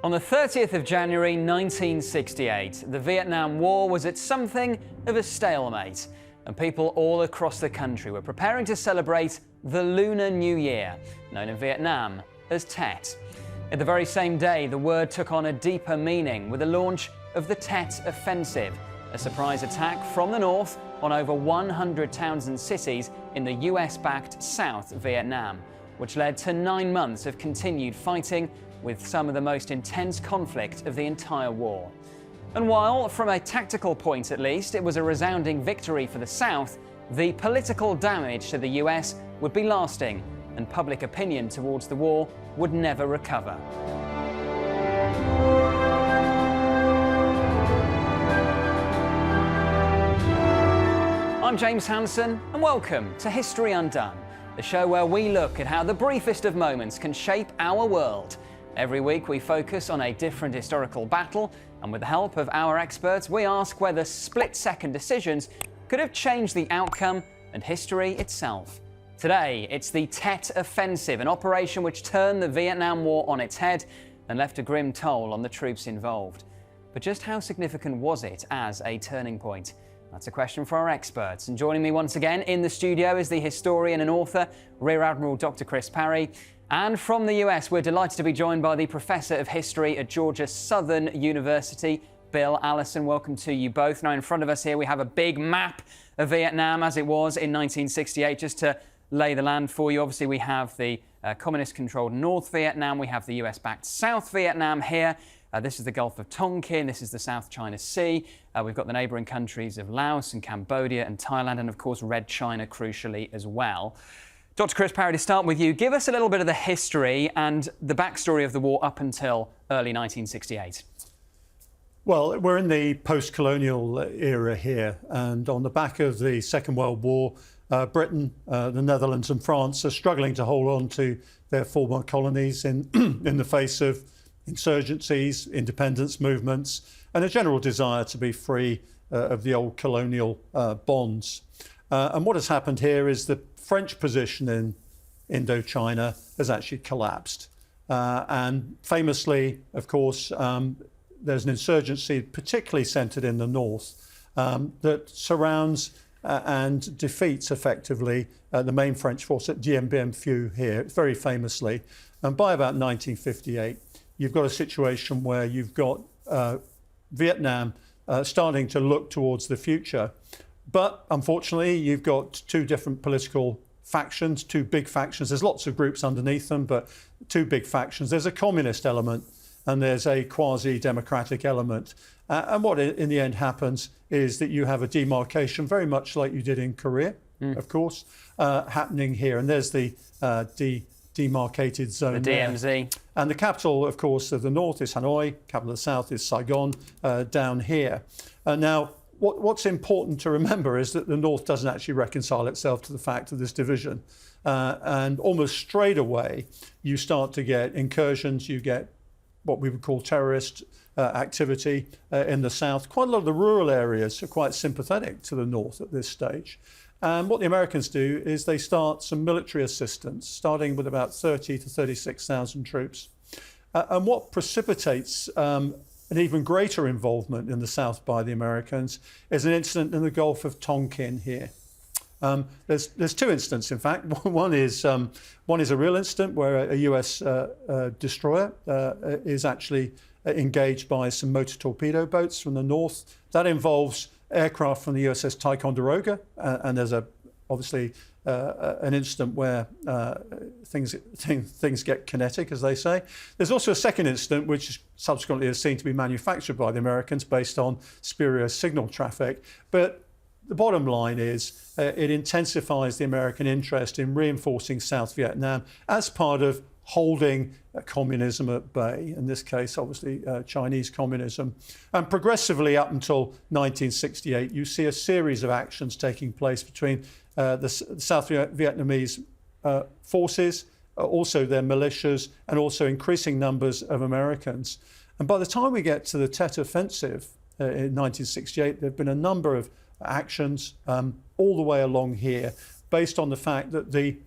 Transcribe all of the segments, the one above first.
On the 30th of January 1968, the Vietnam War was at something of a stalemate, and people all across the country were preparing to celebrate the Lunar New Year, known in Vietnam as Tet. At the very same day, the word took on a deeper meaning with the launch of the Tet Offensive, a surprise attack from the north on over 100 towns and cities in the US-backed South Vietnam, which led to 9 months of continued fighting with some of the most intense conflict of the entire war. And while, from a tactical point at least, it was a resounding victory for the South, the political damage to the US would be lasting, and public opinion towards the war would never recover. I'm James Hanson, and welcome to History Undone, the show where we look at how the briefest of moments can shape our world. Every week we focus on a different historical battle, and with the help of our experts, we ask whether split-second decisions could have changed the outcome and history itself. Today, it's the Tet Offensive, an operation which turned the Vietnam War on its head and left a grim toll on the troops involved. But just how significant was it as a turning point? That's a question for our experts. And joining me once again in the studio is the historian and author, Rear Admiral Dr. Chris Parry. And from the US, we're delighted to be joined by the Professor of History at Georgia Southern University, Bill Allison. Welcome to you both. Now, in front of us here, we have a big map of Vietnam as it was in 1968. Just to lay the land for you, obviously, we have the communist-controlled North Vietnam. We have the US-backed South Vietnam here. This is the Gulf of Tonkin. This is the South China Sea. We've got the neighbouring countries of Laos and Cambodia and Thailand, and, of course, Red China, crucially, as well. Dr. Chris Parry, to start with you, give us a little bit of the history and the backstory of the war up until early 1968. Well, we're in the post-colonial era here, and on the back of the Second World War, Britain, the Netherlands and France are struggling to hold on to their former colonies in the face of insurgencies, independence movements, and a general desire to be free of the old colonial bonds. And what has happened here is the French position in Indochina has actually collapsed. And famously, of course, there's an insurgency particularly centred in the north that surrounds and defeats effectively the main French force at Dien Bien Phu here, very famously. And by about 1958, you've got a situation where you've got Vietnam starting to look towards the future. But unfortunately, you've got two different political factions, two big factions. There's lots of groups underneath them, but two big factions. There's a communist element and there's a quasi-democratic element. And what in the end happens is that you have a demarcation, very much like you did in Korea, of course, happening here. And there's the demarcated zone. The DMZ. There. And the capital, of course, of the north is Hanoi, capital of the south is Saigon, down here. Now, what's important to remember is that the North doesn't actually reconcile itself to the fact of this division. And almost straight away, you start to get incursions, you get what we would call terrorist activity in the South. Quite a lot of the rural areas are quite sympathetic to the North at this stage. And what the Americans do is they start some military assistance, starting with about 30 to 36,000 troops. And what precipitates an even greater involvement in the South by the Americans is an incident in the Gulf of Tonkin here. There's two incidents, in fact. One is a real incident where a US destroyer is actually engaged by some motor torpedo boats from the north. That involves aircraft from the USS Ticonderoga, and there's obviously an incident where things get kinetic, as they say. There's also a second incident, which subsequently is seen to be manufactured by the Americans based on spurious signal traffic. But the bottom line is it intensifies the American interest in reinforcing South Vietnam as part of holding communism at bay, in this case, obviously, Chinese communism. And progressively up until 1968, you see a series of actions taking place between the South Vietnamese forces, also their militias, and also increasing numbers of Americans. And by the time we get to the Tet Offensive in 1968, there have been a number of actions all the way along here, based on the fact that the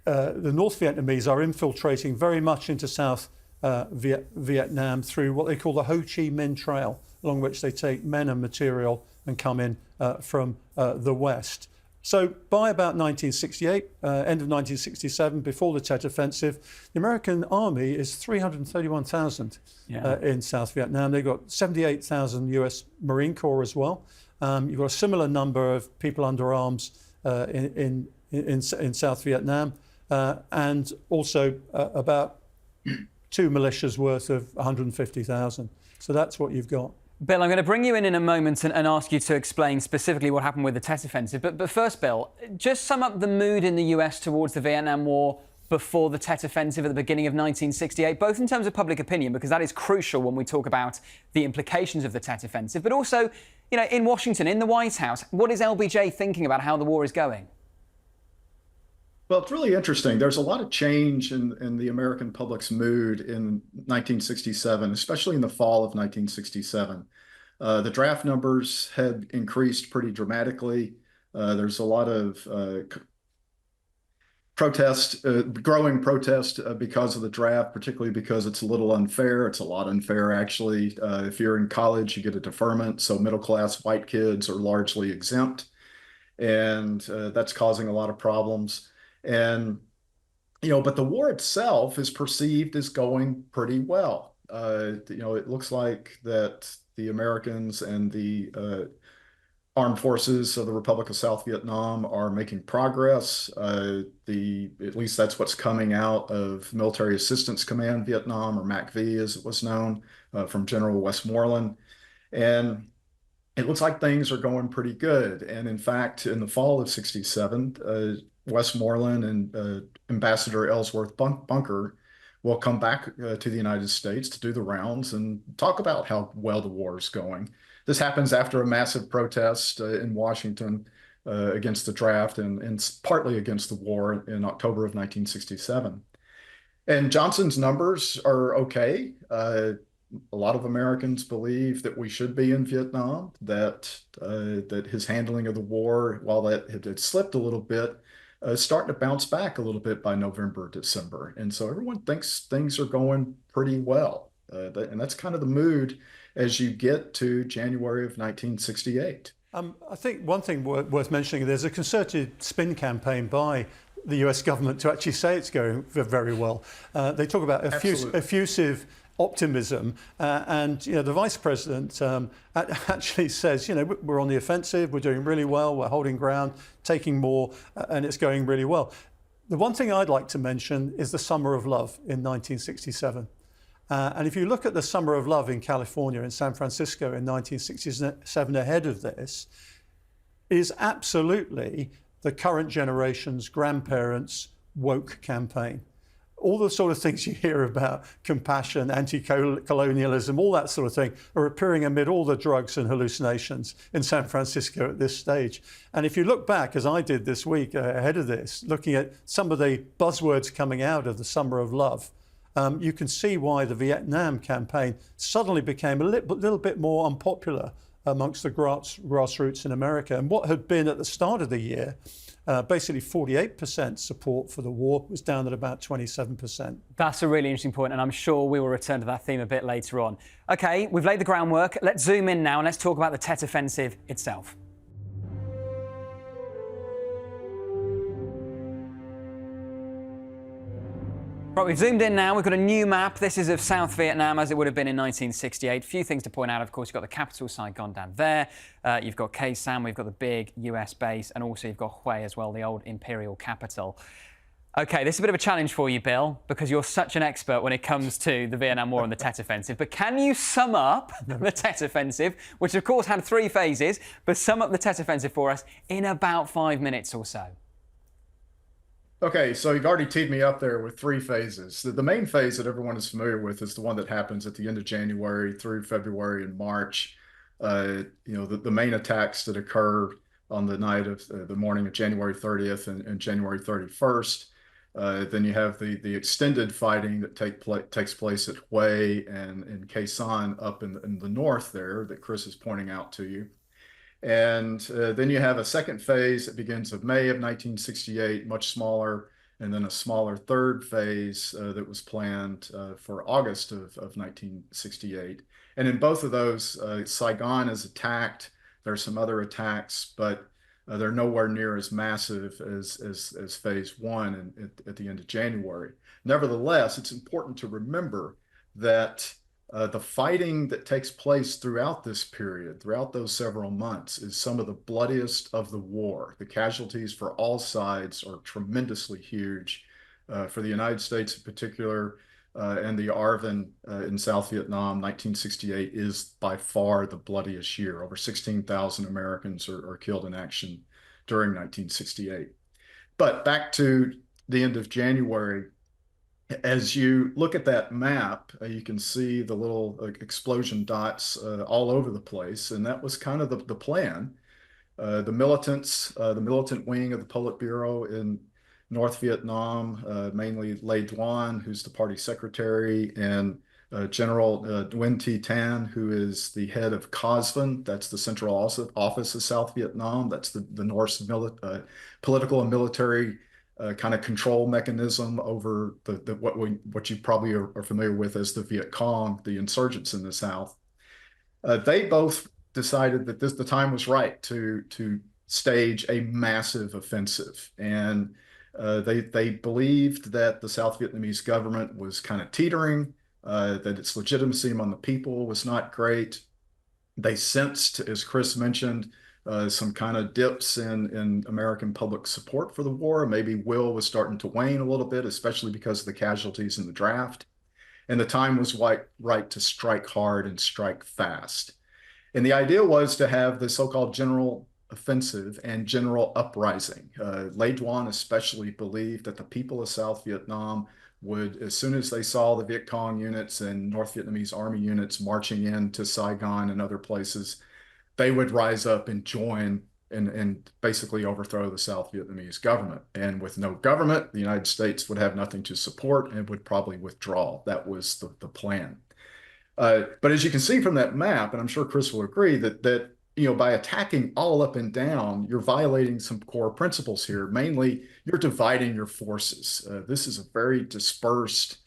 North Vietnamese are infiltrating very much into South Vietnam through what they call the Ho Chi Minh Trail, along which they take men and material and come in from the west. So by about 1968, end of 1967, before the Tet Offensive, the American Army is 331,000 in South Vietnam. They've got 78,000 US Marine Corps as well. You've got a similar number of people under arms in South Vietnam, and also about two militias worth of 150,000. So that's what you've got. Bill, I'm going to bring you in a moment and ask you to explain specifically what happened with the Tet Offensive. But first, Bill, just sum up the mood in the US towards the Vietnam War before the Tet Offensive at the beginning of 1968, both in terms of public opinion, because that is crucial when we talk about the implications of the Tet Offensive, but also, you know, in Washington, in the White House, what is LBJ thinking about how the war is going? Well, it's really interesting. There's a lot of change in the American public's mood in 1967, especially in the fall of 1967. The draft numbers had increased pretty dramatically. There's a lot of growing protest because of the draft, particularly because it's a little unfair. It's a lot unfair, actually. If you're in college, you get a deferment, so middle-class white kids are largely exempt, and that's causing a lot of problems. And, you know, but the war itself is perceived as going pretty well. You know, it looks like that the Americans and the armed forces of the Republic of South Vietnam are making progress. At least that's what's coming out of Military Assistance Command Vietnam, or MACV as it was known, from General Westmoreland. And it looks like things are going pretty good. And in fact, in the fall of 67, Westmoreland and Ambassador Ellsworth Bunker will come back to the United States to do the rounds and talk about how well the war is going. This happens after a massive protest in Washington against the draft and partly against the war in October of 1967. And Johnson's numbers are okay. A lot of Americans believe that we should be in Vietnam, that his handling of the war, while that had slipped a little bit, starting to bounce back a little bit by November, December. And so everyone thinks things are going pretty well. And that's kind of the mood as you get to January of 1968. I think one thing worth mentioning, there's a concerted spin campaign by the US government to actually say it's going very well. They talk about effusive optimism, and you know, the vice president actually says, you know, we're on the offensive, we're doing really well, we're holding ground, taking more, and it's going really well. The one thing I'd like to mention is the Summer of Love in 1967. And if you look at the Summer of Love in California, in San Francisco in 1967, ahead of this, is absolutely the current generation's grandparents' woke campaign. All the sort of things you hear about compassion, anti-colonialism, all that sort of thing are appearing amid all the drugs and hallucinations in San Francisco at this stage. And if you look back, as I did this week ahead of this, looking at some of the buzzwords coming out of the Summer of Love, you can see why the Vietnam campaign suddenly became a little bit more unpopular amongst the grassroots in America. And what had been at the start of the year, basically 48% support for the war, was down at about 27%. That's a really interesting point, and I'm sure we will return to that theme a bit later on. OK, we've laid the groundwork. Let's zoom in now and let's talk about the Tet Offensive itself. Right, we've zoomed in now. We've got a new map. This is of South Vietnam as it would have been in 1968. A few things to point out, of course. You've got the capital, Saigon, down there. You've got Khe Sanh. We've got the big US base. And also you've got Hue as well, the old imperial capital. OK, this is a bit of a challenge for you, Bill, because you're such an expert when it comes to the Vietnam War and the Tet Offensive. But can you sum up the Tet Offensive, which of course had 3 phases, but sum up the Tet Offensive for us in about 5 minutes or so? Okay, so you've already teed me up there with 3 phases. The main phase that everyone is familiar with is the one that happens at the end of January through February and March. You know, the main attacks that occur on the night of the morning of January 30th and January 31st. Then you have the extended fighting that takes place at Hue and in Khe Sanh up in the north there that Chris is pointing out to you. And then you have a second phase that begins of May of 1968, much smaller, and then a smaller third phase that was planned for August of 1968. And in both of those, Saigon is attacked. There are some other attacks, but they're nowhere near as massive as phase one at the end of January. Nevertheless, it's important to remember that the fighting that takes place throughout this period, throughout those several months, is some of the bloodiest of the war. The casualties for all sides are tremendously huge. For the United States in particular, and the ARVN in South Vietnam, 1968 is by far the bloodiest year. Over 16,000 Americans are killed in action during 1968. But back to the end of January, as you look at that map, you can see the little explosion dots all over the place, and that was kind of the plan. The militant wing of the Politburo in North Vietnam, mainly Lê Duan, who's the party secretary, and General Nguyen Thi Tan, who is the head of COSVN. That's the Central Office of South Vietnam. That's the North's political and military kind of control mechanism over what you probably are familiar with as the Viet Cong, the insurgents in the South. They both decided that the time was right to stage a massive offensive, and they believed that the South Vietnamese government was kind of teetering, that its legitimacy among the people was not great. They sensed, as Chris mentioned, some kind of dips in American public support for the war. Maybe will was starting to wane a little bit, especially because of the casualties in the draft. And the time was right to strike hard and strike fast. And the idea was to have the so-called general offensive and general uprising. Lê Duan especially believed that the people of South Vietnam would, as soon as they saw the Viet Cong units and North Vietnamese army units marching into Saigon and other places, they would rise up and join and basically overthrow the South Vietnamese government. And with no government, the United States would have nothing to support and would probably withdraw. That was the plan. But as you can see from that map, and I'm sure Chris will agree, that by attacking all up and down, you're violating some core principles here. Mainly, you're dividing your forces. This is a very dispersed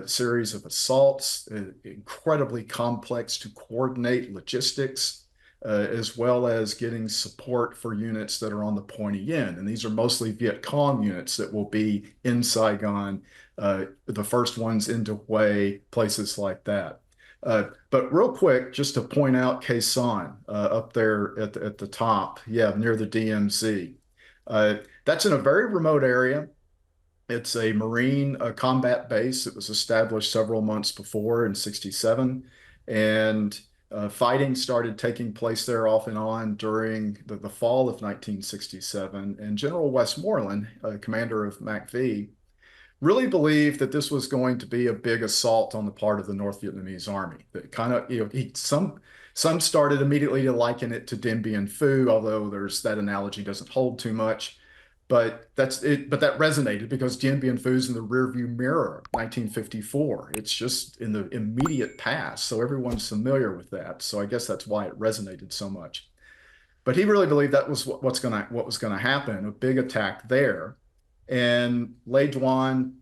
series of assaults, incredibly complex to coordinate logistics, as well as getting support for units that are on the pointy end. And these are mostly Viet Cong units that will be in Saigon, the first ones into Hue, places like that. But real quick, just to point out Khe Sanh up there at the top, near the DMZ. That's in a very remote area. It's a Marine combat base that was established several months before in '67. And fighting started taking place there off and on during the fall of 1967. And General Westmoreland, commander of MACV, really believed that this was going to be a big assault on the part of the North Vietnamese army. That kind of, some started immediately to liken it to Dien Bien Phu, although that analogy doesn't hold too much. But that's it. But that resonated because Dien Bien Phu's in the rearview mirror, 1954. It's just in the immediate past, so everyone's familiar with that. So I guess that's why it resonated so much. But he really believed that was what was going to happen, a big attack there. And Lê Duan,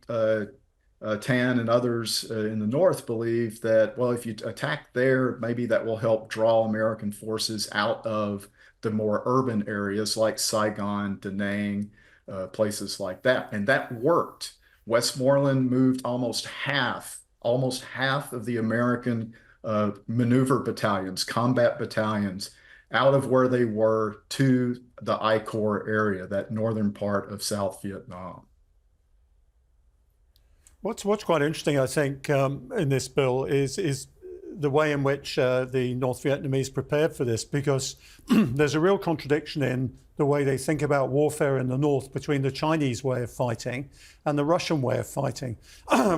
Tan, and others in the north believe that, well, if you attack there, maybe that will help draw American forces out of the more urban areas like Saigon, Da Nang, places like that. And that worked. Westmoreland moved almost half of the American maneuver battalions, combat battalions, out of where they were to the I Corps area, that northern part of South Vietnam. What's quite interesting, I think, in this bill is the way in which the North Vietnamese prepared for this, because there's a real contradiction in the way they think about warfare in the North between the Chinese way of fighting and the Russian way of fighting,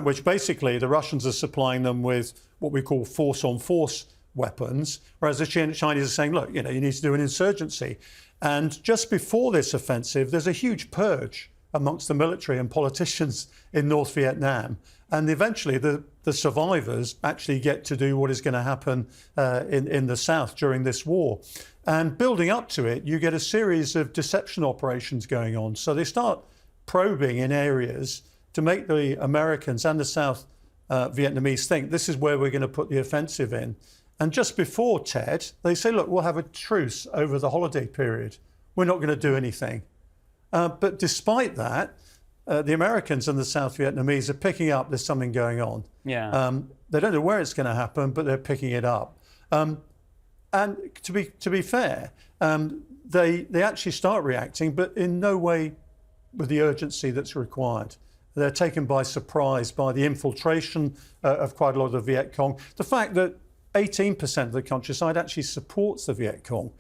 which basically the Russians are supplying them with what we call force-on-force weapons, whereas the Chinese are saying, look, you need to do an insurgency. And just before this offensive, there's a huge purge amongst the military and politicians in North Vietnam. And eventually the survivors actually get to do what is going to happen in the South during this war. And building up to it, you get a series of deception operations going on. So they start probing in areas to make the Americans and the South Vietnamese think this is where we're going to put the offensive in. And just before Tet, they say, look, we'll have a truce over the holiday period. We're not going to do anything. But despite that, the Americans and the South Vietnamese are picking up there's something going on. Yeah. They don't know where it's going to happen, but they're picking it up. And to be fair, they actually start reacting, but in no way with the urgency that's required. They're taken by surprise by the infiltration of quite a lot of the Viet Cong. The fact that 18% of the countryside actually supports the Viet Cong.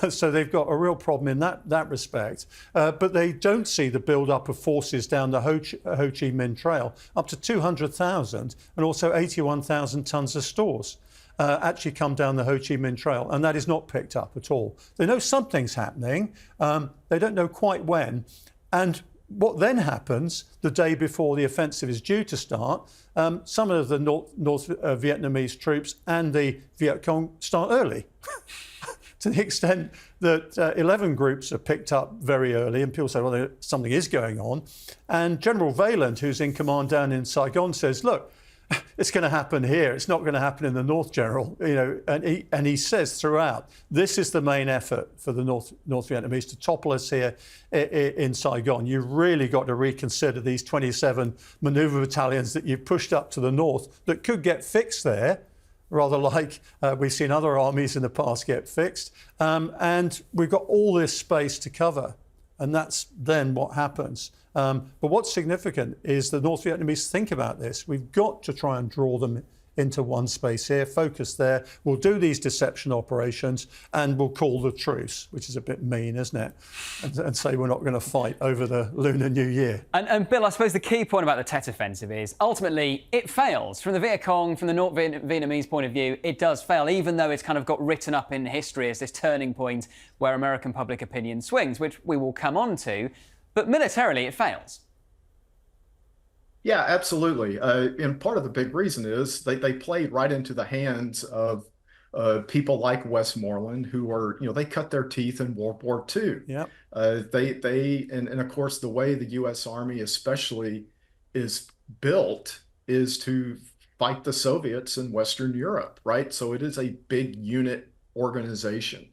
So they've got a real problem in that respect. But they don't see the build-up of forces down the Ho Chi Minh Trail, up to 200,000 and also 81,000 tons of stores actually come down the Ho Chi Minh Trail. And that is not picked up at all. They know something's happening. They don't know quite when. And what then happens the day before the offensive is due to start, some of the North Vietnamese troops and the Viet Cong start early to the extent that 11 groups are picked up very early and people say, well, something is going on. And General Vaillant, who's in command down in Saigon, says, look, it's going to happen here. It's not going to happen in the North, General. And he says throughout, this is the main effort for the North Vietnamese to topple us here in Saigon. You've really got to reconsider these 27 maneuver battalions that you've pushed up to the north that could get fixed there, rather like we've seen other armies in the past get fixed. And we've got all this space to cover. And that's then what happens. But what's significant is the North Vietnamese think about this. We've got to try and draw them into one space here, focus there. We'll do these deception operations and we'll call the truce, which is a bit mean, isn't it? And say we're not going to fight over the Lunar New Year. And Bill, I suppose the key point about the Tet Offensive is ultimately it fails. From the Viet Cong, from the North Vietnamese point of view, it does fail, even though it's kind of got written up in history as this turning point where American public opinion swings, which we will come on to. But militarily, it fails. Yeah, absolutely. And part of the big reason is they played right into the hands of people like Westmoreland, who are, they cut their teeth in World War II. Yeah. And of course, the way the U.S. Army especially is built is to fight the Soviets in Western Europe, right? So it is a big unit organization.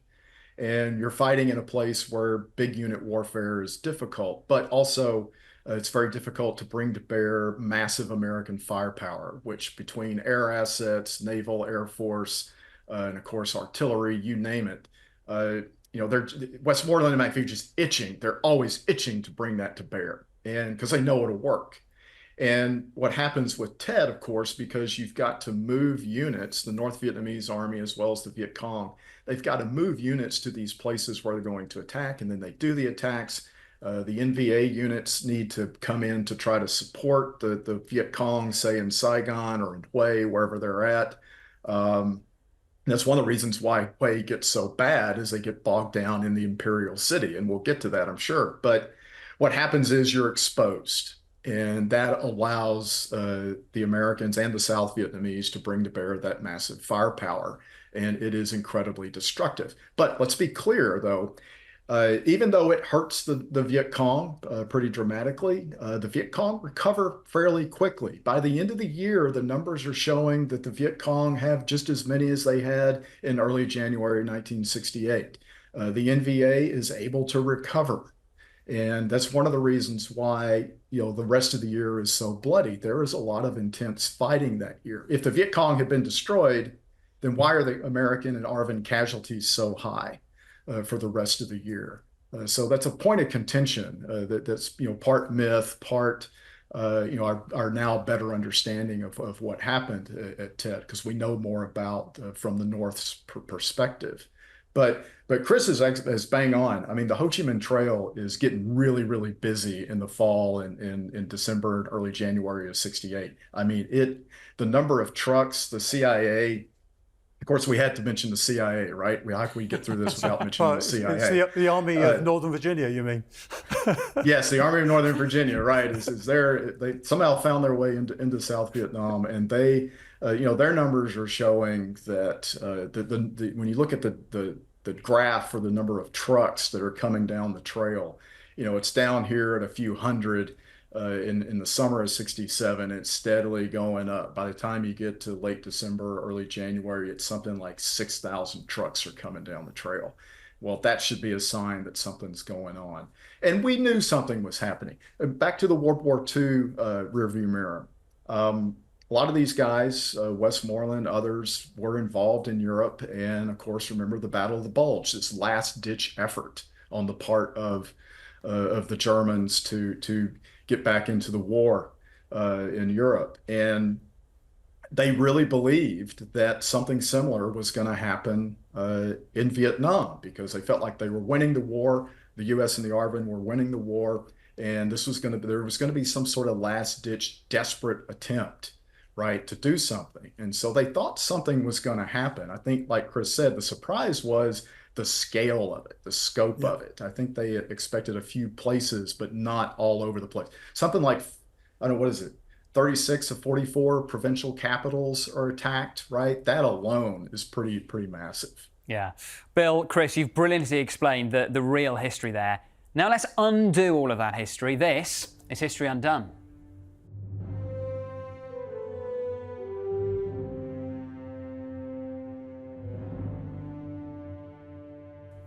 And you're fighting in a place where big unit warfare is difficult, but also it's very difficult to bring to bear massive American firepower, which between air assets, naval, air force, and of course artillery, you name it. Westmoreland and McAfee just itching. They're always itching to bring that to bear, and because they know it'll work. And what happens with Tet, of course, because you've got to move units, the North Vietnamese army as well as the Viet Cong, they've got to move units to these places where they're going to attack, and then they do the attacks. The NVA units need to come in to try to support the Viet Cong, say in Saigon or in Hue, wherever they're at. That's one of the reasons why Hue gets so bad, is they get bogged down in the imperial city, and we'll get to that, I'm sure. But what happens is you're exposed. And that allows the Americans and the South Vietnamese to bring to bear that massive firepower. And it is incredibly destructive. But let's be clear, though, even though it hurts the Viet Cong pretty dramatically, the Viet Cong recover fairly quickly. By the end of the year, the numbers are showing that the Viet Cong have just as many as they had in early January 1968. The NVA is able to recover. And that's one of the reasons why, the rest of the year is so bloody. There is a lot of intense fighting that year. If the Viet Cong had been destroyed, then why are the American and ARVN casualties so high for the rest of the year? So that's a point of contention that's, part myth, part, our now better understanding of what happened at Tet, because we know more about from the North's perspective. But Chris is bang on. I mean, the Ho Chi Minh Trail is getting really, really busy in the fall and in December and early January of '68. I mean, the number of trucks, the CIA. Of course, we had to mention the CIA, right? How can we get through this without mentioning the CIA? It's the Army of Northern Virginia, you mean? Yes, the Army of Northern Virginia, right? Is there? They somehow found their way into South Vietnam, and they, their numbers are showing that when you look at the graph for the number of trucks that are coming down the trail, It's down here at a few hundred in the summer of 67. It's steadily going up. By the time you get to late December, early January, it's something like 6,000 trucks are coming down the trail. Well, that should be a sign that something's going on. And we knew something was happening. Back to the World War II rearview mirror. A lot of these guys, Westmoreland, others, were involved in Europe. And of course, remember the Battle of the Bulge, this last-ditch effort on the part of the Germans to get back into the war in Europe. And they really believed that something similar was going to happen in Vietnam because they felt like they were winning the war. The U.S. and the ARVN were winning the war, and there was going to be some sort of last-ditch, desperate attempt, right, to do something. And so they thought something was going to happen. I think, like Chris said, the surprise was the scale of it, the scope of it. I think they expected a few places, but not all over the place. Something like, I don't know, what is it? 36 of 44 provincial capitals are attacked, right? That alone is pretty massive. Yeah. Bill, Chris, you've brilliantly explained the real history there. Now let's undo all of that history. This is History Undone.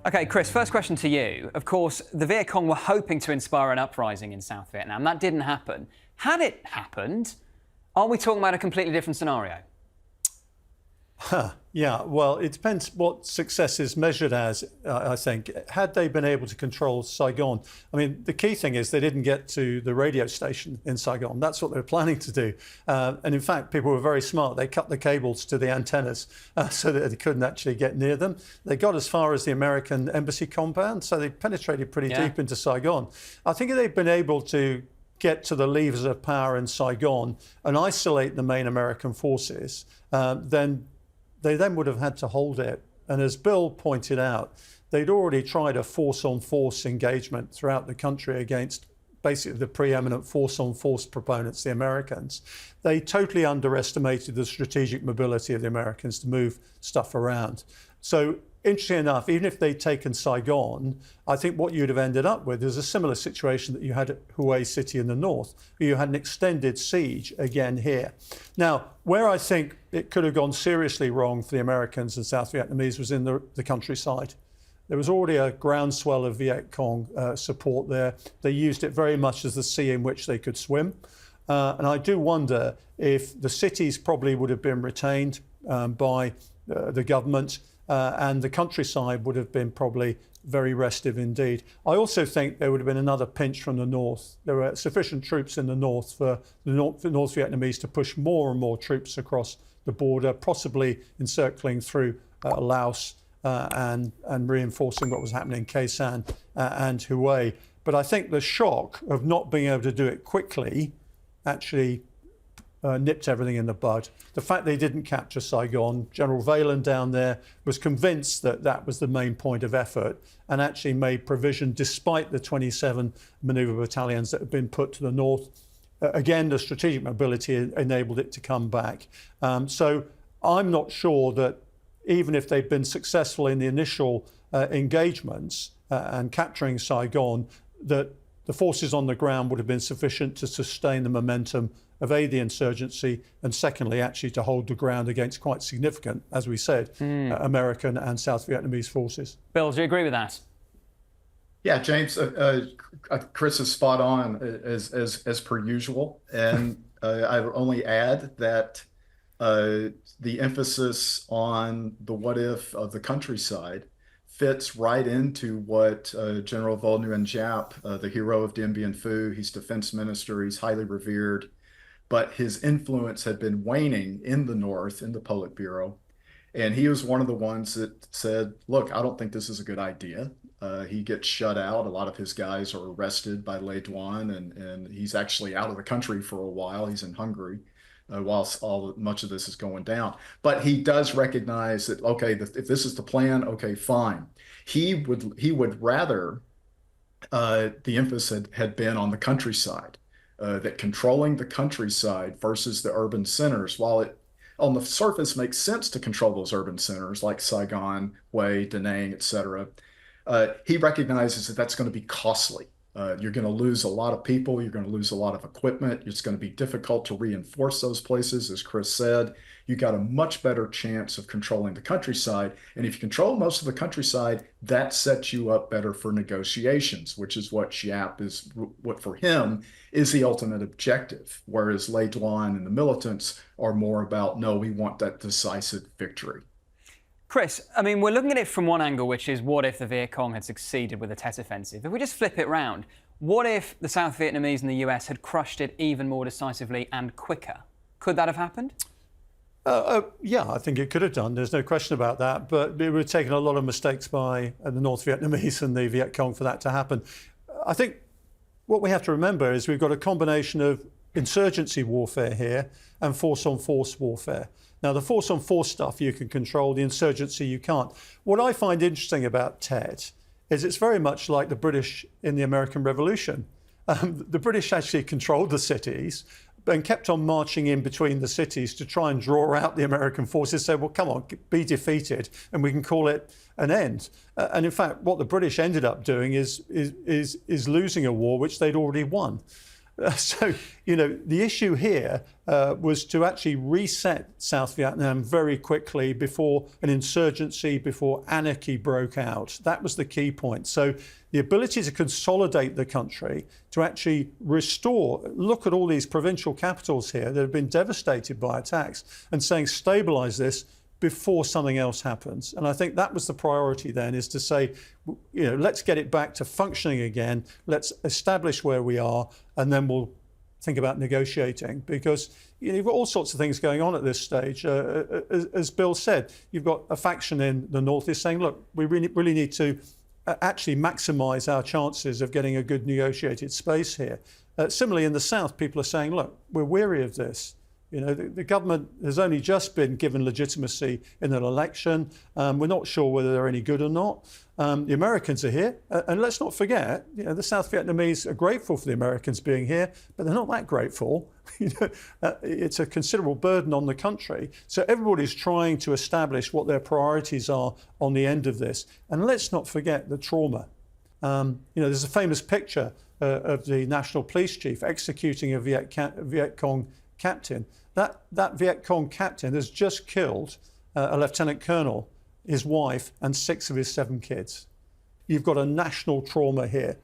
Okay, Chris, first question to you. Of course, the Viet Cong were hoping to inspire an uprising in South Vietnam. That didn't happen. Had it happened, are we talking about a completely different scenario? Yeah, well, it depends what success is measured as, I think. Had they been able to control Saigon, I mean, the key thing is they didn't get to the radio station in Saigon. That's what they were planning to do. And in fact, people were very smart. They cut the cables to the antennas so that they couldn't actually get near them. They got as far as the American embassy compound, so they penetrated pretty deep into Saigon. I think if they'd been able to get to the levers of power in Saigon and isolate the main American forces, then they then would have had to hold it. And as Bill pointed out, they'd already tried a force-on-force engagement throughout the country against basically the preeminent force-on-force proponents, the Americans. They totally underestimated the strategic mobility of the Americans to move stuff around. So interesting enough, even if they'd taken Saigon, I think what you'd have ended up with is a similar situation that you had at Hue City in the north, where you had an extended siege again here. Now, where I think it could have gone seriously wrong for the Americans and South Vietnamese was in the countryside. There was already a groundswell of Viet Cong support there. They used it very much as the sea in which they could swim. And I do wonder if the cities probably would have been retained by the government, and the countryside would have been probably very restive indeed. I also think there would have been another pinch from the north. There were sufficient troops in the north for the North Vietnamese to push more and more troops across the border, possibly encircling through Laos and reinforcing what was happening in Khe Sanh and Hue. But I think the shock of not being able to do it quickly actually nipped everything in the bud. The fact they didn't capture Saigon, General Valen down there was convinced that that was the main point of effort and actually made provision despite the 27 manoeuvre battalions that had been put to the north. Again, the strategic mobility enabled it to come back. So I'm not sure that even if they'd been successful in the initial engagements and capturing Saigon, that the forces on the ground would have been sufficient to sustain the momentum of A, the insurgency, and secondly, actually to hold the ground against quite significant, as we said, American and South Vietnamese forces. Bill, do you agree with that? Yeah, James, Chris is spot on as per usual. And I would only add that the emphasis on the what if of the countryside fits right into what General Vo Nguyen Giap, the hero of Dien Bien Phu, he's defense minister, he's highly revered, but his influence had been waning in the north, in the Politburo. And he was one of the ones that said, look, I don't think this is a good idea. He gets shut out. A lot of his guys are arrested by Le Duan, and he's actually out of the country for a while. He's in Hungary whilst much of this is going down. But he does recognize that, okay, if this is the plan, okay, fine. He would rather the emphasis had been on the countryside, that controlling the countryside versus the urban centers, while it on the surface makes sense to control those urban centers like Saigon, Hue, Da Nang, et cetera, he recognizes that that's going to be costly. You're going to lose a lot of people. You're going to lose a lot of equipment. It's going to be difficult to reinforce those places. As Chris said, you got a much better chance of controlling the countryside. And if you control most of the countryside, that sets you up better for negotiations, which is what what for him is the ultimate objective. Whereas Le Duan and the militants are more about, no, we want that decisive victory. Chris, I mean, we're looking at it from one angle, which is what if the Viet Cong had succeeded with the Tet Offensive? If we just flip it round, what if the South Vietnamese and the US had crushed it even more decisively and quicker? Could that have happened? Yeah, I think it could have done. There's no question about that. But it would have taken a lot of mistakes by the North Vietnamese and the Viet Cong for that to happen. I think what we have to remember is we've got a combination of insurgency warfare here and force-on-force warfare. Now, the force-on-force stuff you can control, the insurgency you can't. What I find interesting about Tet is it's very much like the British in the American Revolution. The British actually controlled the cities and kept on marching in between the cities to try and draw out the American forces, say, well, come on, be defeated, and we can call it an end. And in fact, what the British ended up doing is losing a war which they'd already won. So, you know, the issue here was to actually reset South Vietnam very quickly before an insurgency, before anarchy broke out. That was the key point. So the ability to consolidate the country, to actually restore, look at all these provincial capitals here that have been devastated by attacks, and saying stabilize this before something else happens. And I think that was the priority then, is to say, you know, let's get it back to functioning again. Let's establish where we are, and then we'll think about negotiating. Because you know, you've got all sorts of things going on at this stage. As Bill said, you've got a faction in the north is saying, look, we really need to actually maximize our chances of getting a good negotiated space here. Similarly, in the south, people are saying, look, we're weary of this. You know, the government has only just been given legitimacy in an election. We're not sure whether they're any good or not. The Americans are here. And let's not forget, you know, the South Vietnamese are grateful for the Americans being here, but they're not that grateful. You know, it's a considerable burden on the country. So everybody's trying to establish what their priorities are on the end of this. And let's not forget the trauma. You know, there's a famous picture of the National Police Chief executing a Viet Cong captain. That Viet Cong captain has just killed a lieutenant colonel, his wife, and 6 of his 7 kids. You've got a national trauma here.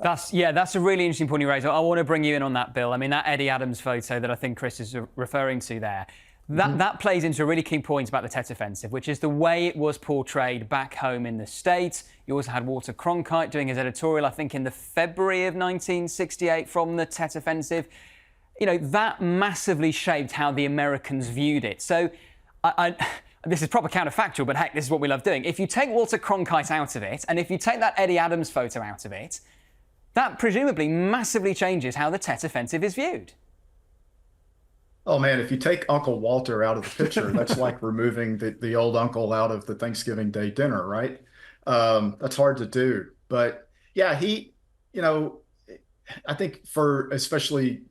That's a really interesting point you raise. I want to bring you in on that, Bill. I mean, that Eddie Adams photo that I think Chris is referring to there, that plays into a really key point about the Tet Offensive, which is the way it was portrayed back home in the States. You also had Walter Cronkite doing his editorial, I think, in the February of 1968 from the Tet Offensive. You know, that massively shaped how the Americans viewed it. So this is proper counterfactual, but heck, this is what we love doing. If you take Walter Cronkite out of it, and if you take that Eddie Adams photo out of it, that presumably massively changes how the Tet Offensive is viewed. Oh man, if you take Uncle Walter out of the picture, that's like removing the old uncle out of the Thanksgiving Day dinner, right? That's hard to do. But yeah, you know, I think for especially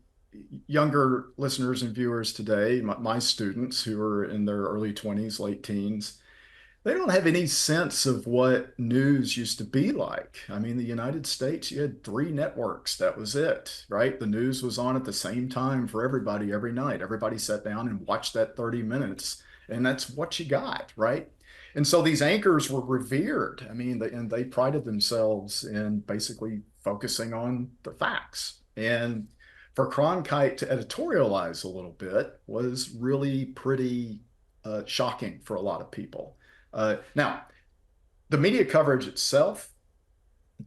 younger listeners and viewers today, my students who are in their early 20s, late teens, they don't have any sense of what news used to be like. I mean, the United States, you had 3 networks. That was it, right? The news was on at the same time for everybody every night. Everybody sat down and watched that 30 minutes, and that's what you got, right? And so these anchors were revered. I mean, and they prided themselves in basically focusing on the facts. And for Cronkite to editorialize a little bit was really pretty shocking for a lot of people. Now, the media coverage itself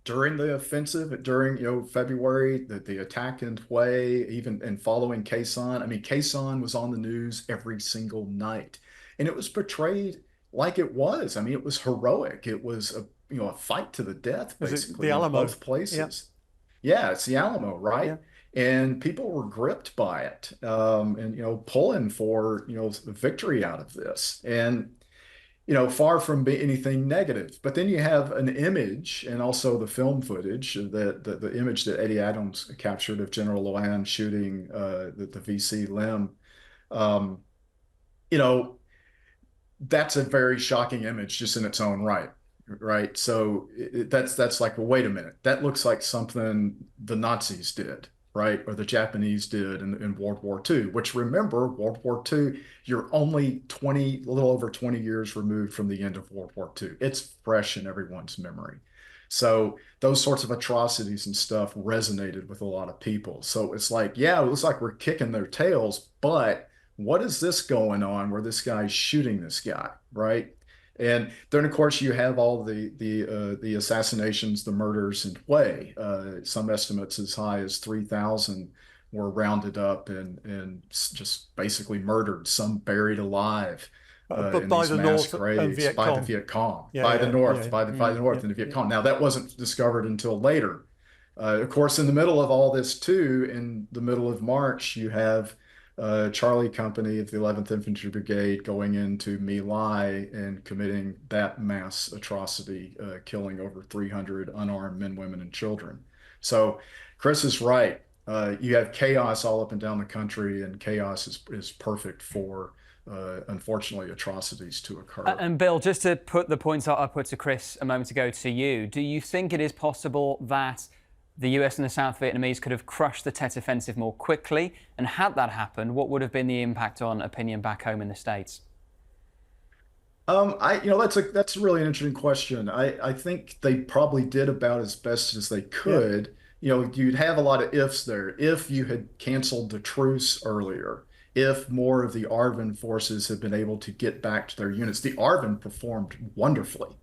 during the offensive, during February, the attack in Hue, even and following Khe Sanh. I mean, Khe Sanh was on the news every single night, and it was portrayed like it was. I mean, it was heroic. It was a fight to the death, basically, the Alamo. in both places. Yeah, it's the Alamo, right? Yeah. And people were gripped by it, and pulling for victory out of this, and far from being anything negative. But then you have an image, and also the film footage, that the image that Eddie Adams captured of General Loan shooting the VC Lim. That's a very shocking image just in its own right. right? So that's like, well, wait a minute, that looks like something the Nazis did, right? Or the Japanese did in World War II, which, remember, World War II, you're only a little over 20 years removed from the end of World War II. It's fresh in everyone's memory. So those sorts of atrocities and stuff resonated with a lot of people. So it's like, yeah, it looks like we're kicking their tails, but what is this going on where this guy's shooting this guy, right? And then, of course, you have all the assassinations, the murders in Hue. Some estimates as high as 3,000 were rounded up and just basically murdered, some buried alive But in by these the mass North and graves Viet by the Cong. Viet Cong, Yeah, by the yeah, North, yeah. by the North Yeah, and the Viet yeah. Cong. Now, that wasn't discovered until later. Of course, in the middle of all this, too, in the middle of March, you have Charlie Company of the 11th Infantry Brigade going into My Lai and committing that mass atrocity, killing over 300 unarmed men, women, and children. So Chris is right. You have chaos all up and down the country, and chaos is perfect for, unfortunately, atrocities to occur. And Bill, just to put the points I put to Chris a moment ago to you, do you think it is possible that the US and the South Vietnamese could have crushed the Tet Offensive more quickly? And had that happened, what would have been the impact on opinion back home in the States? That's really an interesting question. I think they probably did about as best as they could. You'd have a lot of ifs there. If you had canceled the truce earlier, if more of the ARVN forces had been able to get back to their units, the ARVN performed wonderfully.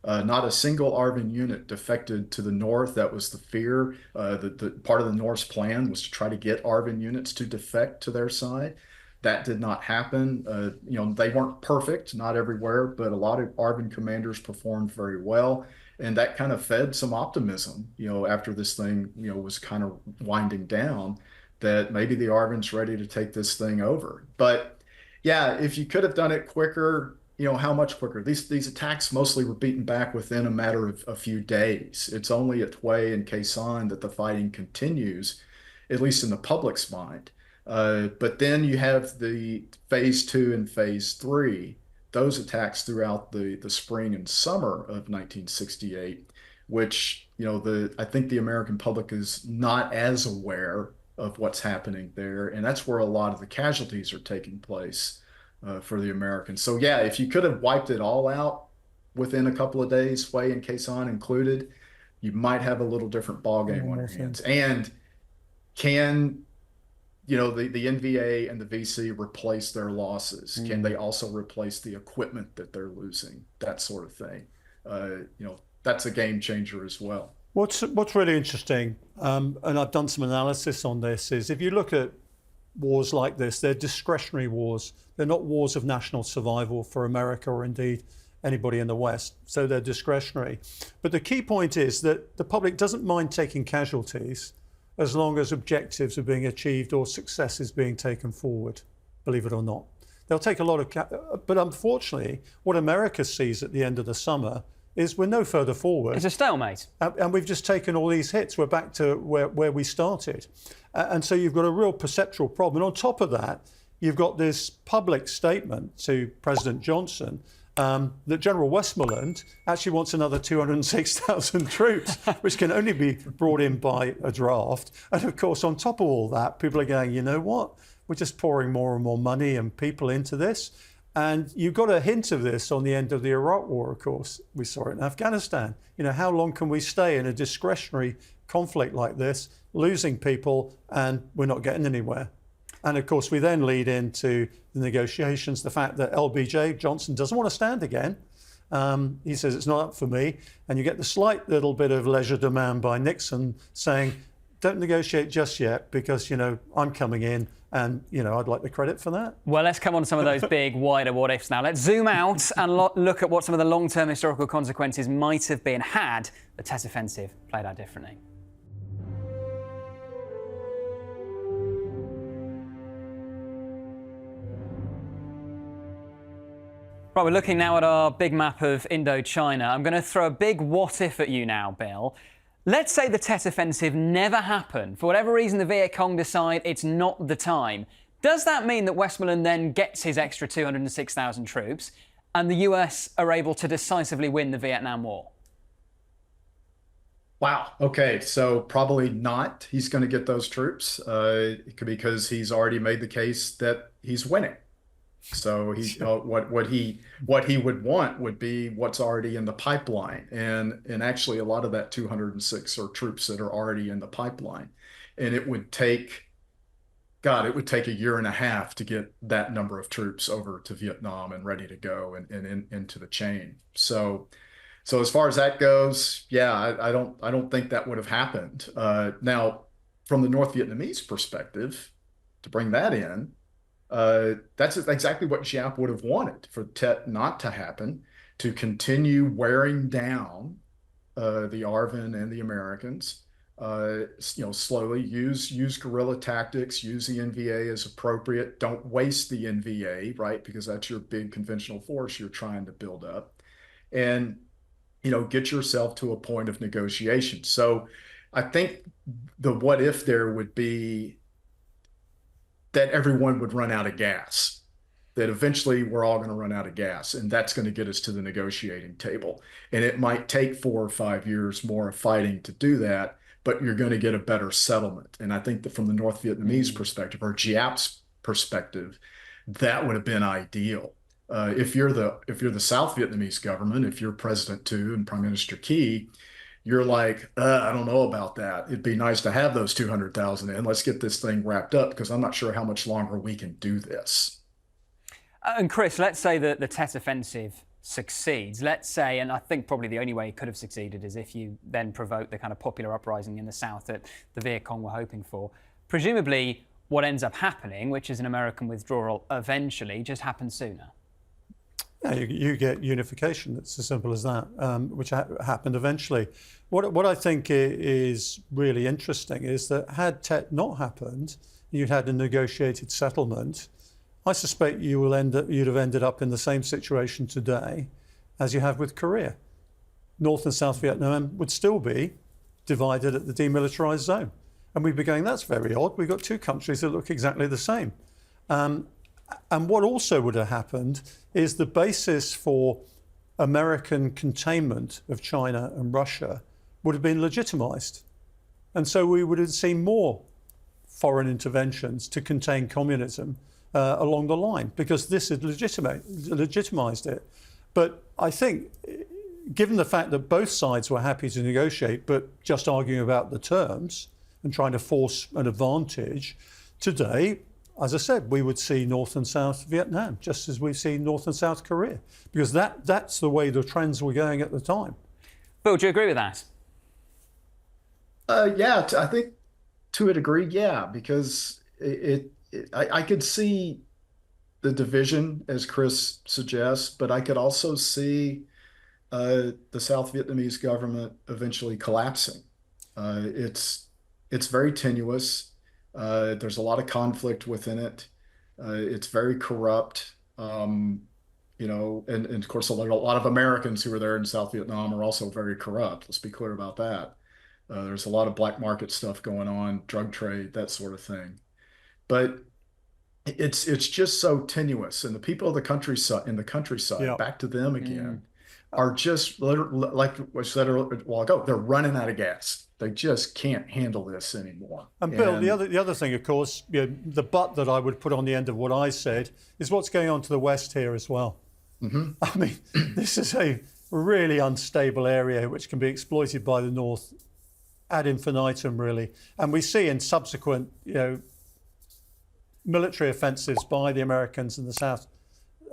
Not a single ARVN unit defected to the North. That was the fear. The part of the North's plan was to try to get ARVN units to defect to their side. That did not happen. They weren't perfect, not everywhere, but a lot of ARVN commanders performed very well. And that kind of fed some optimism, after this thing, was kind of winding down, that maybe the ARVN's ready to take this thing over. But yeah, if you could have done it quicker, how much quicker? These attacks mostly were beaten back within a matter of a few days. It's only at Hue and Khe Sanh that the fighting continues, at least in the public's mind. But then you have the phase 2 and phase 3, those attacks throughout the spring and summer of 1968, which, I think the American public is not as aware of what's happening there. And that's where a lot of the casualties are taking place for the Americans. So yeah, if you could have wiped it all out within a couple of days, Hue and Khe Sanh included, you might have a little different ballgame on your hands. And can the NVA and the VC replace their losses? Can they also replace the equipment that they're losing? That sort of thing. That's a game changer as well. What's really interesting, and I've done some analysis on this, is if you look at wars like this, they're discretionary wars. They're not wars of national survival for America or indeed anybody in the West. So they're discretionary. But the key point is that the public doesn't mind taking casualties as long as objectives are being achieved or success is being taken forward, believe it or not. They'll take a lot of, but unfortunately, what America sees at the end of the summer is we're no further forward. It's a stalemate. And we've just taken all these hits. We're back to where we started. And so you've got a real perceptual problem. And on top of that, you've got this public statement to President Johnson that General Westmoreland actually wants another 206,000 troops, which can only be brought in by a draft. And of course, on top of all that, people are going, you know what? We're just pouring more and more money and people into this. And you got a hint of this on the end of the Iraq War, of course. We saw it in Afghanistan. How long can we stay in a discretionary conflict like this, losing people, and we're not getting anywhere? And of course, we then lead into the negotiations, the fact that LBJ, Johnson, doesn't want to stand again. He says, it's not up for me. And you get the slight little bit of legerdemain by Nixon saying, don't negotiate just yet because, I'm coming in. And, I'd like the credit for that. Well, let's come on to some of those big, wider what-ifs now. Let's zoom out and look at what some of the long-term historical consequences might have been had the Tet Offensive played out differently. Right, we're looking now at our big map of Indochina. I'm going to throw a big what-if at you now, Bill. Let's say the Tet Offensive never happened. For whatever reason, the Viet Cong decide it's not the time. Does that mean that Westmoreland then gets his extra 206,000 troops? and the US are able to decisively win the Vietnam War? Wow. Okay. So probably not. He's going to get those troops because he's already made the case that he's winning. So what he would want would be what's already in the pipeline, and actually a lot of that 206 are troops that are already in the pipeline, and it would take it would take a year and a half to get that number of troops over to Vietnam and ready to go and into the chain. So as far as that goes, yeah, I don't think that would have happened. Now, from the North Vietnamese perspective, to bring that in, that's exactly what Giap would have wanted for Tet not to happen, to continue wearing down the ARVN and the Americans. Slowly use guerrilla tactics, use the NVA as appropriate. Don't waste the NVA, right? Because that's your big conventional force you're trying to build up, and get yourself to a point of negotiation. So I think the what if there would be that everyone would run out of gas, that eventually we're all going to run out of gas, and that's going to get us to the negotiating table. And it might take 4 or 5 years more of fighting to do that, but you're going to get a better settlement. And I think that from the North Vietnamese perspective, or Giap's perspective, that would have been ideal. If you're the South Vietnamese government, if you're President Tu and Prime Minister Key, you're like, I don't know about that. It'd be nice to have those 200,000 in. Let's get this thing wrapped up, because I'm not sure how much longer we can do this. And Chris, let's say that the Tet Offensive succeeds. Let's say, and I think probably the only way it could have succeeded is if you then provoke the kind of popular uprising in the South that the Viet Cong were hoping for. Presumably, what ends up happening, which is an American withdrawal eventually, just happens sooner. Yeah, you get unification. It's as simple as that, which happened eventually. What I think is really interesting is that had Tet not happened, you'd had a negotiated settlement. I suspect you'd have ended up in the same situation today as you have with Korea. North and South Vietnam would still be divided at the demilitarized zone. And we'd be going, that's very odd. We've got two countries that look exactly the same. And what also would have happened is the basis for American containment of China and Russia would have been legitimized. And so we would have seen more foreign interventions to contain communism along the line, because this had legitimized it. But I think, given the fact that both sides were happy to negotiate, but just arguing about the terms and trying to force an advantage, today, as I said, we would see North and South Vietnam, just as we've seen North and South Korea, because that's the way the trends were going at the time. Bill, do you agree with that? Yeah, I think to a degree, yeah, because I could see the division, as Chris suggests, but I could also see the South Vietnamese government eventually collapsing. It's very tenuous. There's a lot of conflict within it. It's very corrupt. And of course, a lot of Americans who are there in South Vietnam are also very corrupt. Let's be clear about that. There's a lot of black market stuff going on, drug trade, that sort of thing. But it's just so tenuous, and the people of the countryside, Yeah. back to them again, are just like I said a while ago, they're running out of gas. They just can't handle this anymore. And Bill, the other thing, of course, the but that I would put on the end of what I said is what's going on to the west here as well. Mm-hmm. I mean, this is a really unstable area which can be exploited by the North ad infinitum, really. And we see in subsequent, military offensives by the Americans and the South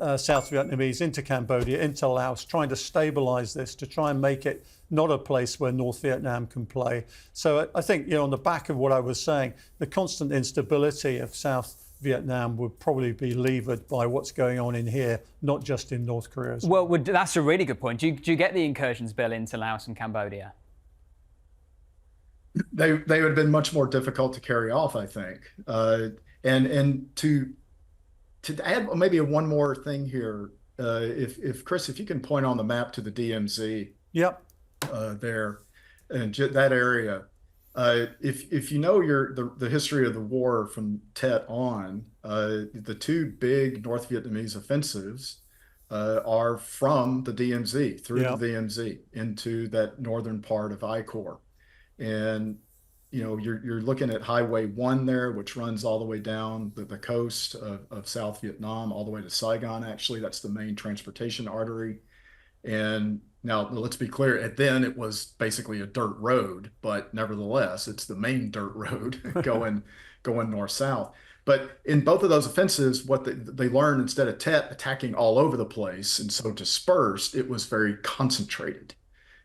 Vietnamese into Cambodia, into Laos, trying to stabilize this, to try and make it not a place where North Vietnam can play. So I think, on the back of what I was saying, the constant instability of South Vietnam would probably be levered by what's going on in here, not just in North Korea as well. Well, that's a really good point. Do you get the incursions, Bill, into Laos and Cambodia? They would have been much more difficult to carry off, I think. And to add maybe one more thing here, if Chris, if you can point on the map to the DMZ. Yep. There, and that area, if you know the history of the war from Tet on, the two big North Vietnamese offensives are from the DMZ, through Yeah. the DMZ into that northern part of I-Corps. And you're looking at Highway 1 there, which runs all the way down the coast of South Vietnam, all the way to Saigon, actually. That's the main transportation artery. And now let's be clear, then it was basically a dirt road, but nevertheless, it's the main dirt road going north-south. But in both of those offensives, what they learned, instead of Tet attacking all over the place and so dispersed, it was very concentrated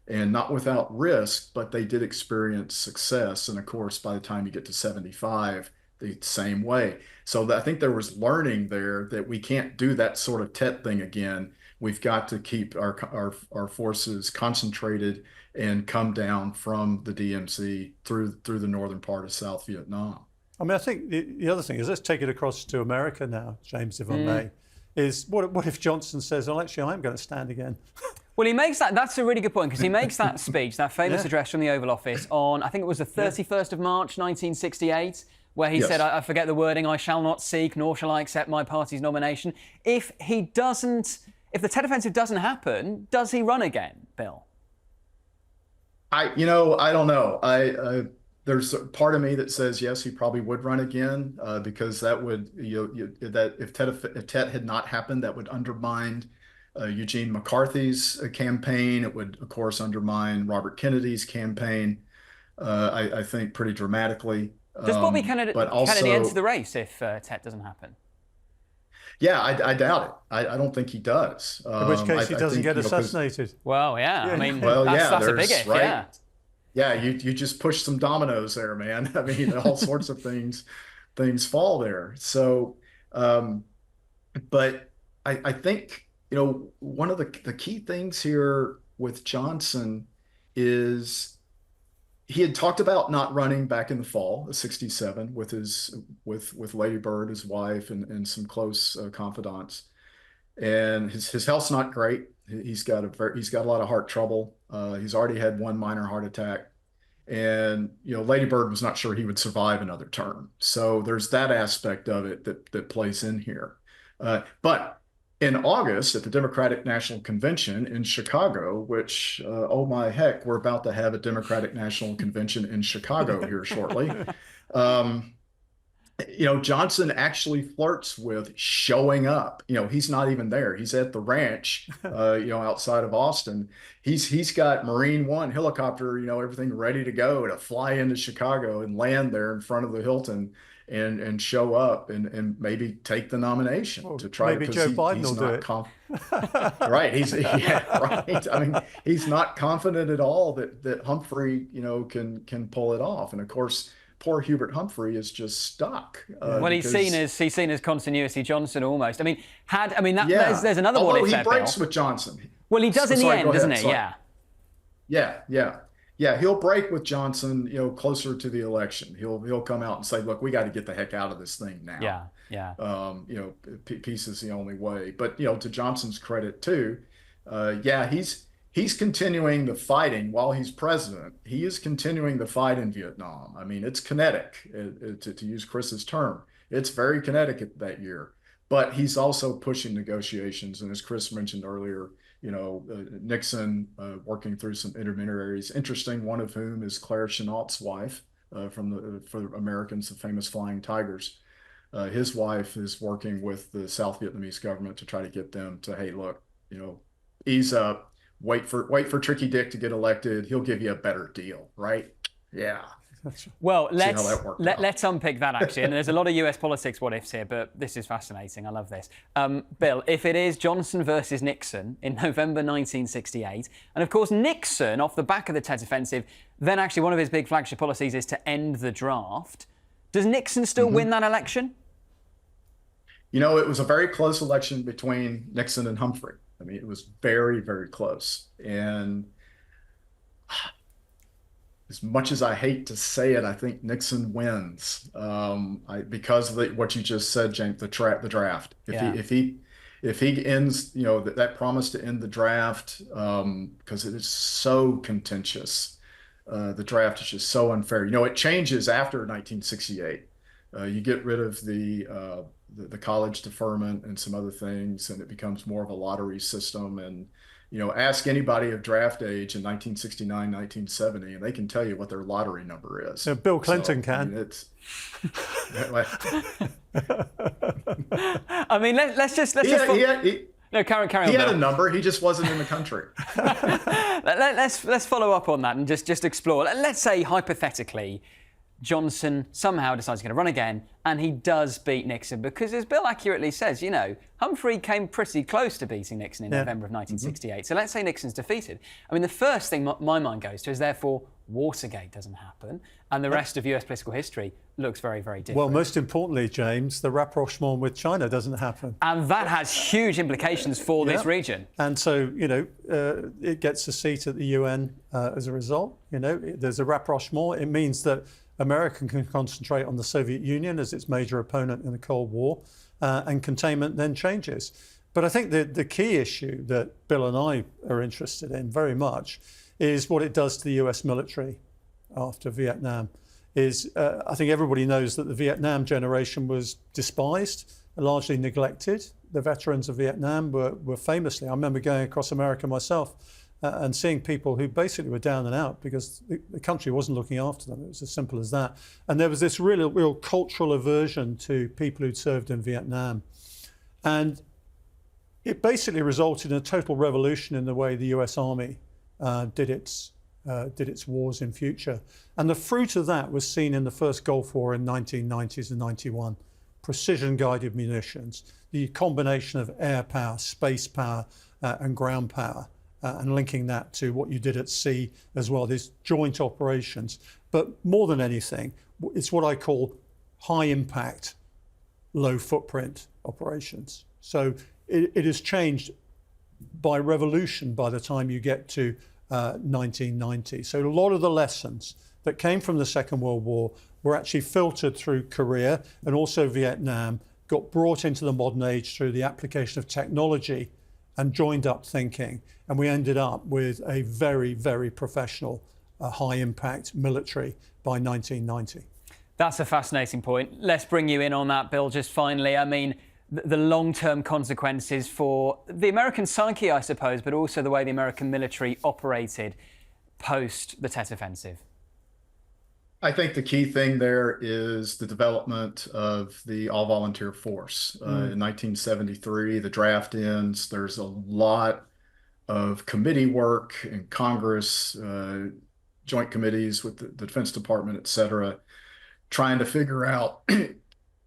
and not without risk, but they did experience success. And of course, by the time you get to 75, the same way. So I think there was learning there that we can't do that sort of Tet thing again. We've got to keep our forces concentrated and come down from the DMZ through the northern part of South Vietnam. I mean, I think the other thing is, let's take it across to America now, James, if I may, is what if Johnson says, well, actually, I'm going to stand again? Well, he makes that's a really good point, because he makes that speech, that famous address from the Oval Office on, I think it was the 31st of March, 1968, where he said, I forget the wording, I shall not seek, nor shall I accept my party's nomination. If the Tet Offensive doesn't happen, does he run again, Bill? I don't know. There's a part of me that says yes, he probably would run again, because that would, that if Tet had not happened, that would undermine Eugene McCarthy's campaign. It would, of course, undermine Robert Kennedy's campaign, I think, pretty dramatically. Does Bobby Kennedy enter the race if Tet doesn't happen? Yeah, I doubt it. I don't think he does. In which case he doesn't get assassinated. Well, yeah. I mean, well, that's a big if, right? yeah. Yeah, you just push some dominoes there, man. I mean, all sorts of things fall there. So, but I think, one of the key things here with Johnson is he had talked about not running back in the fall of '67 with Lady Bird, his wife, and some close confidants. And his health's not great. He's got a lot of heart trouble. He's already had one minor heart attack, and Lady Bird was not sure he would survive another term. So there's that aspect of it that plays in here. But in August, at the Democratic National Convention in Chicago, which, oh my heck, we're about to have a Democratic National Convention in Chicago here shortly. Johnson actually flirts with showing up. He's not even there. He's at the ranch, outside of Austin. He's got Marine One helicopter, everything ready to go to fly into Chicago and land there in front of the Hilton and show up and maybe take the nomination to try. Maybe Joe Biden will do it. Right. Right. I mean, he's not confident at all that Humphrey, can pull it off. And of course, poor Hubert Humphrey is just stuck. Well, he's seen as continuity Johnson almost. I mean, there's another one. Although he breaks with Johnson. Well, he does in the end, doesn't he? Yeah. He'll break with Johnson, closer to the election. He'll come out and say, "Look, we got to get the heck out of this thing now." Yeah. Peace is the only way. But to Johnson's credit too, he's continuing the fighting while he's president. He is continuing the fight in Vietnam. I mean, it's kinetic, to use Chris's term. It's very kinetic that year. But he's also pushing negotiations. And as Chris mentioned earlier, Nixon working through some intermediaries. Interesting, one of whom is Claire Chennault's wife, for Americans, the famous Flying Tigers. His wife is working with the South Vietnamese government to try to get them to, hey, look, ease up. Wait for Tricky-Dick to get elected. He'll give you a better deal, right? Yeah. Well, let's unpick that, actually. And there's a lot of US politics what ifs here, but this is fascinating. I love this. Bill, if it is Johnson versus Nixon in November 1968, and of course Nixon, off the back of the Tet Offensive, then actually one of his big flagship policies is to end the draft. Does Nixon still win that election? It was a very close election between Nixon and Humphrey. I mean, it was very, very close. And as much as I hate to say it, I think Nixon wins because of what you just said, James, the draft. If he ends, that promise to end the draft, because it is so contentious. The draft is just so unfair. It changes after 1968. You get rid of the college deferment and some other things, and it becomes more of a lottery system. And ask anybody of draft age in 1969, 1970, and they can tell you what their lottery number is. Yeah, Bill Clinton I can. mean, it's. I mean, let's no, carry on. He had Bill. a number. He just wasn't in the country. Let's follow up on that and just explore. Let's say hypothetically, Johnson somehow decides he's going to run again, and he does beat Nixon, because as Bill accurately says, Humphrey came pretty close to beating Nixon in November of 1968. Mm-hmm. So let's say Nixon's defeated. I mean, the first thing my mind goes to is therefore Watergate doesn't happen, and the rest of US political history looks very, very different. Well, most importantly, James, the rapprochement with China doesn't happen. And that has huge implications for this region. And so, it gets a seat at the UN as a result. There's a rapprochement. It means that America can concentrate on the Soviet Union as its major opponent in the Cold War, and containment then changes. But I think the key issue that Bill and I are interested in very much is what it does to the US military after Vietnam. I think everybody knows that the Vietnam generation was despised, largely neglected. The veterans of Vietnam were famously, I remember going across America myself, and seeing people who basically were down and out because the country wasn't looking after them. It was as simple as that. And there was this real cultural aversion to people who'd served in Vietnam. And it basically resulted in a total revolution in the way the US Army did its wars in future. And the fruit of that was seen in the first Gulf War in 1990s and 91. Precision-guided munitions, the combination of air power, space power, and ground power. And linking that to what you did at sea as well, these joint operations. But more than anything, it's what I call high impact, low footprint operations. So it has changed by revolution by the time you get to 1990. So a lot of the lessons that came from the Second World War were actually filtered through Korea and also Vietnam, got brought into the modern age through the application of technology and joined up thinking. And we ended up with a very, very professional, high impact military by 1990. That's a fascinating point. Let's bring you in on that, Bill, just finally. I mean, the long-term consequences for the American psyche, I suppose, but also the way the American military operated post the Tet Offensive. I think the key thing there is the development of the all-volunteer force. In 1973, the draft ends. There's a lot of committee work in Congress, joint committees with the Defense Department, et cetera, trying to figure out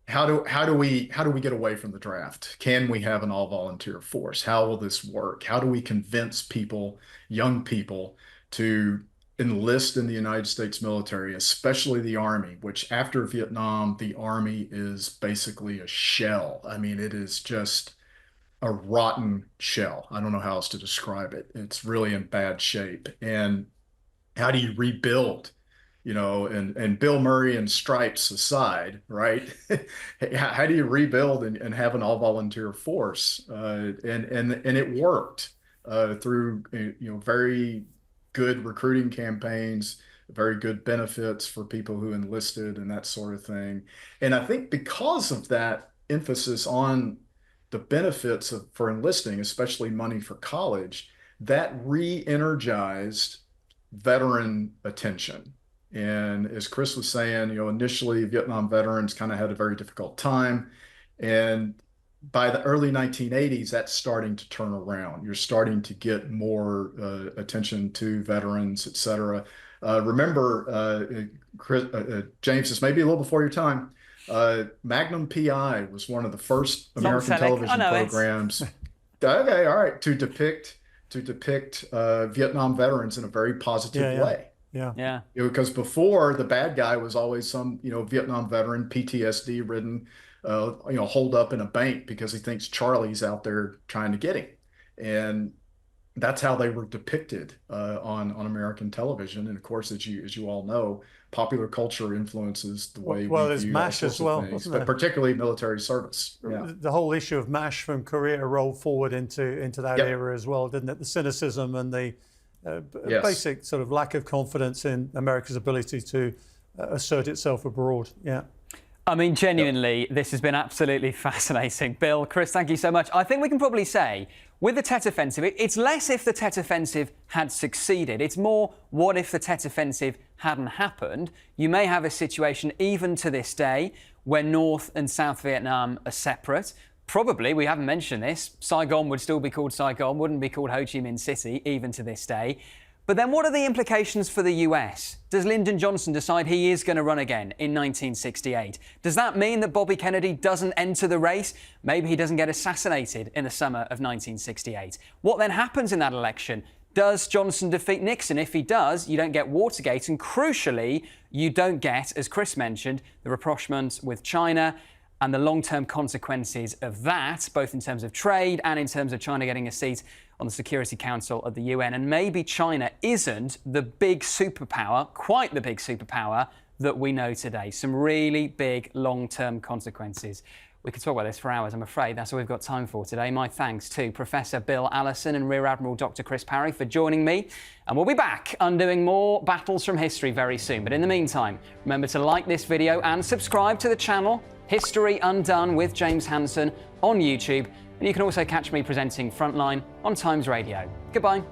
how do we get away from the draft? Can we have an all-volunteer force? How will this work? How do we convince people, young people, to enlist in the United States military, especially the Army, which after Vietnam, the Army is basically a shell. I mean, it is just a rotten shell. I don't know how else to describe it. It's really in bad shape. And how do you rebuild? And Bill Murray and stripes aside, right? How do you rebuild and have an all-volunteer force? And it worked through very good recruiting campaigns, very good benefits for people who enlisted and that sort of thing. And I think because of that emphasis on the benefits for enlisting, especially money for college, that re-energized veteran attention. And as Chris was saying, initially Vietnam veterans kind of had a very difficult time. And by the early 1980s, that's starting to turn around. You're starting to get more attention to veterans, et cetera. Remember, Chris, James, this may be a little before your time. Magnum PI was one of the first American television programs. Okay, all right, to depict Vietnam veterans in a very positive way. Yeah. Because before, the bad guy was always some Vietnam veteran, PTSD ridden, holed up in a bank because he thinks Charlie's out there trying to get him. And that's how they were depicted on American television. And of course, as you all know, popular culture influences the way we there's view MASH as well, things, but particularly military service. Yeah. The whole issue of MASH from Korea rolled forward into that era as well, didn't it? The cynicism and the basic sort of lack of confidence in America's ability to assert itself abroad. Yeah. I mean, genuinely, this has been absolutely fascinating. Bill, Chris, thank you so much. I think we can probably say, with the Tet Offensive, it's less if the Tet Offensive had succeeded. It's more, what if the Tet Offensive hadn't happened? You may have a situation, even to this day, where North and South Vietnam are separate. Probably, we haven't mentioned this, Saigon would still be called Saigon, wouldn't be called Ho Chi Minh City, even to this day. But then what are the implications for the US? Does Lyndon Johnson decide he is going to run again in 1968? Does that mean that Bobby Kennedy doesn't enter the race? Maybe he doesn't get assassinated in the summer of 1968. What then happens in that election? Does Johnson defeat Nixon? If he does, you don't get Watergate, and crucially, you don't get, as Chris mentioned, the rapprochement with China and the long-term consequences of that, both in terms of trade and in terms of China getting a seat on the Security Council of the UN. And maybe China isn't the big superpower, quite the big superpower that we know today. Some really big long-term consequences. We could talk about this for hours, I'm afraid. That's all we've got time for today. My thanks to Professor Bill Allison and Rear Admiral Dr. Chris Parry for joining me. And we'll be back undoing more battles from history very soon. But in the meantime, remember to like this video and subscribe to the channel History Undone with James Hansen on YouTube. And you can also catch me presenting Frontline on Times Radio. Goodbye.